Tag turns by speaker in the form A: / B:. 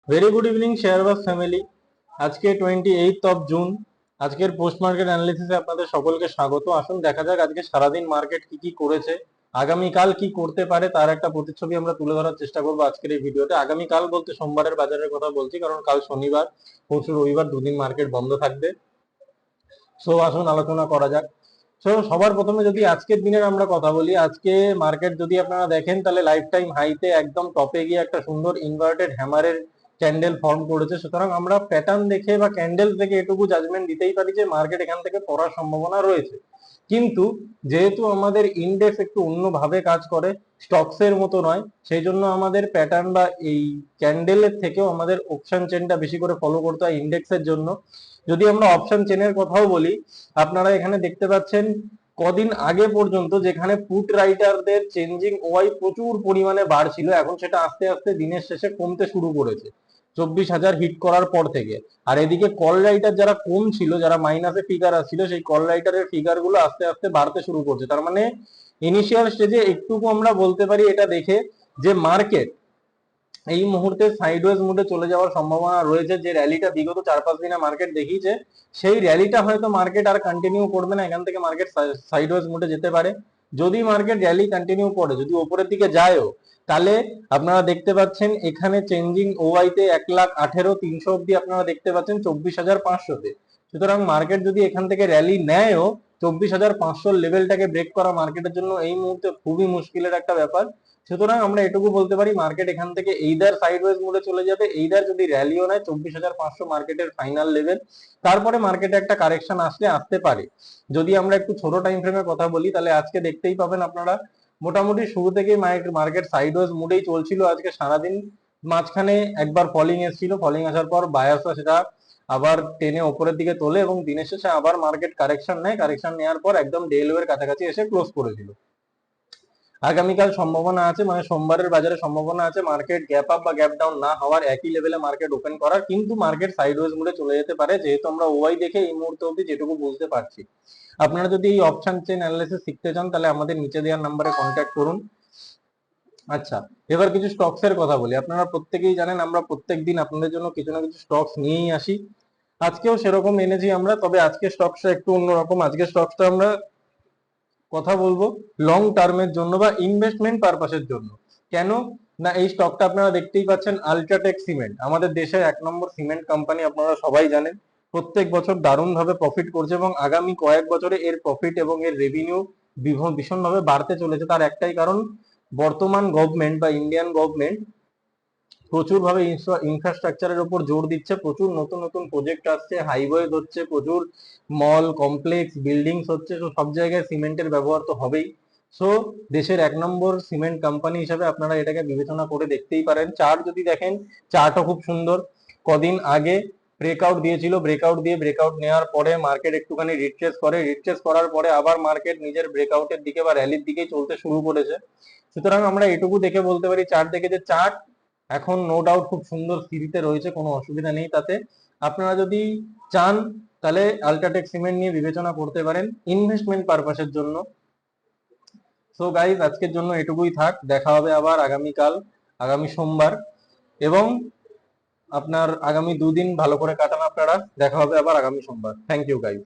A: Very good evening Sharebaz family. আজকে 28 June. আজকের post market অ্যানালিসিসে আপনাদের সকলকে স্বাগত। আসুন দেখা যাক আজকে সারাদিন মার্কেট কি কি করেছে, আগামীকাল কি করতে পারে তার একটা প্রতিচ্ছবি আমরা তুলে ধরার চেষ্টা করবো আজকের এই ভিডিওতে। আগামীকাল বলতে সোমবারের বাজারের কথা বলছি, কারণ কাল শনিবার, পরশু রবিবার, দুদিন মার্কেট বন্ধ থাকবে। সো আসুন আলোচনা করা যাক। সো সবার প্রথমে যদি আজকের দিনের আমরা কথা বলি, আজকে মার্কেট যদি আপনারা দেখেন তাহলে লাইফ টাইম হাইতে একদম টপে গিয়ে একটা সুন্দর ইনভার্টেড হ্যামারের ক্যান্ডেল ফর্ম করেছে। সুতরাং আমরা প্যাটার্ন দেখে বা ক্যান্ডেল দেখে এটুকু জাজমেন্ট দিতেই পারি যে মার্কেট এখান থেকে পড়ার সম্ভাবনা রয়েছে। কিন্তু যেহেতু আমাদের ইন্ডেক্স একটু অন্যভাবে কাজ করে, স্টকস এর মতো নয়, সেই জন্য আমাদের প্যাটার্ন বা এই ক্যান্ডেলের থেকেও আমাদের অপশন চেনটা বেশি করে ফলো করতে হয় ইন্ডেক্সের জন্য। যদি আমরা অপশন চেনের কথাও বলি, আপনারা এখানে দেখতে পাচ্ছেন কদিন আগে পর্যন্ত যেখানে পুট রাইটারদের চেঞ্জিং ওয়াই প্রচুর পরিমাণে বাড়ছিল, এখন সেটা আস্তে আস্তে দিনের শেষে কমতে শুরু করেছে 24,000 হিট করার পর থেকে। আর এদিকে কল রাইটার যারা কম ছিল, যারা মাইনাসে ফিগার আসছিল, সেই কল রাইটারের ফিগার গুলো আস্তে আস্তে বাড়তে শুরু করছে। তার মানে ইনিশিয়াল স্টেজে একটুকু আমরা বলতে পারি এটা দেখে যে মার্কেট এই মুহূর্তে সাইডওয়েজ মুডে চলে যাওয়ার সম্ভাবনা রয়েছে। যে র্যালিটা বিগত 4-5 দিনে মার্কেট দেখিয়েছে, সেই র্যালিটা হয়তো মার্কেট আর কন্টিনিউ করবে না, এখান থেকে মার্কেট সাইডওয়েজ মুডে যেতে পারে। যদি মার্কেট র্যালি কন্টিনিউ করে, যদি ওপরের দিকে যায়ও, তাহলে আপনারা দেখতে পাচ্ছেন এখানে চেঞ্জিং ওআইতে 1,18,300 অব্দি আপনারা দেখতে পাচ্ছেন 24,500-তে। সুতরাং মার্কেট যদি এখান থেকে র্যালি নেয়ও, 24,500 লেভেলটাকে ব্রেক করা মার্কেটের জন্য এই মুহূর্তে খুবই মুশকিলের একটা ব্যাপার। সুতরাং আমরা এটুকু বলতে পারি মার্কেট এখান থেকে এইদার সাইডওয়েজ মোডে চলে যাবে, এইদার যদি র্যালিও নেয় 24,500 মার্কেটের ফাইনাল লেভেল। তারপরে মার্কেটে একটা কারেকশন আসতে পারে। যদি আমরা একটু ছোট টাইম ফ্রেমের কথা বলি, তাহলে আজকে দেখতেই পাবেন আপনারা মোটামুটি শুরু থেকেই মার্কেট সাইডওয়েজ মুডেই চলছিল আজকে সারাদিন। মাঝখানে একবার ফলিং এসেছিল, ফলিং আসার পর বায়ার্সরা সেটা আবার টেনে ওপরের দিকে তোলে এবং দিনের শেষে আবার মার্কেট কারেকশন নেয়। কারেকশন নেওয়ার পর একদম ডে লো এর কাছাকাছি এসে ক্লোজ করেছিল। আগামীকাল সম্ভাবনা আছে, মানে সোমবারের বাজারে সম্ভাবনা আছে মার্কেট গ্যাপ আপ বা গ্যাপ ডাউন না হওয়ার, একই লেভেলে মার্কেট ওপেন করার, কিন্তু মার্কেট সাইডওয়েজ মুডে চলে যেতে পারে, যেহেতু আমরা ওয়াই দেখে এই মুহূর্তে অবধি যেটুকু বুঝতে পারছি। আপনারা যদি এই অপশন চেইন অ্যানালিসিস শিখতে চান তাহলে আমাদের নিচে দেওয়ার নাম্বারে কন্ট্যাক্ট করুন। আচ্ছা, এবার কিছু স্টকস এর কথা বলি। আপনারা প্রত্যেকেই জানেন আমরা প্রত্যেকদিন আপনাদের জন্য কিছু না কিছু স্টকস নিয়েই আসি। আজকেও সেরকম এনেছি আমরা, তবে আজকে স্টকসটা একটু অন্যরকম। আজকে স্টকসটা আমরা কথা বলবো লং টার্মের জন্য বা ইনভেস্টমেন্ট পারপাসের জন্য। কেন না, এই স্টকটা আপনারা দেখতেই পাচ্ছেন, আলট্রাটেক সিমেন্ট, আমাদের দেশের 1 নম্বর সিমেন্ট কোম্পানি, আপনারা সবাই জানেন। প্রত্যেক বছর দারুণ ভাবে প্রফিট করছে এবং আগামী কয়েক বছরে এর প্রফিট এবং এর রেভিনিউ ভীষণভাবে বাড়তে চলেছে। তার একটাই কারণ, বর্তমান গভর্নমেন্ট বা ইন্ডিয়ান গভর্নমেন্ট প্রচুর ভাবে ইনফ্রাস্ট্রাকচারের উপর জোর দিচ্ছে। প্রচুর নতুন নতুন প্রজেক্ট আসছে, হাইওয়ে হচ্ছে, প্রচুর মল কমপ্লেক্স বিল্ডিংস হচ্ছে। তো সব জায়গায় সিমেন্টের ব্যবহার তো হবেই। সো দেশের 1 নম্বর সিমেন্ট কোম্পানি হিসেবে আপনারা এটাকে বিবেচনা করে দেখতেই পারেন। চার্ট যদি দেখেন, চার্টও খুব সুন্দর। কদিন আগে ব্রেকআউট দিয়েছিল, ব্রেকআউট নেওয়ার পরে মার্কেট একটুখানি রিট্রেস করে, রিট্রেস করার পরে আবার মার্কেট নিজের ব্রেকআউটের দিকে বা র্যালির দিকেই চলতে শুরু করেছে। সুতরাং আমরা এটুকু দেখে বলতে পারি, চার্ট দেখে, যে চার্ট এখন নো ডাউট খুব সুন্দর স্থিতিতে রয়েছে, কোনো অসুবিধা নেই তাতে। আপনারা যদি চান তাহলে আলট্রাটেক সিমেন্ট নিয়ে বিবেচনা করতে পারেন ইনভেস্টমেন্ট পারপাসের জন্য। সো গাইজ, আজকের জন্য এটুকুই থাক। দেখা হবে আবার আগামীকাল, আগামী সোমবার, এবং আপনার আগামী 2 দিন ভালো করে কাটান আপনারা। দেখা হবে আবার আগামী সোমবার। Thank you guys.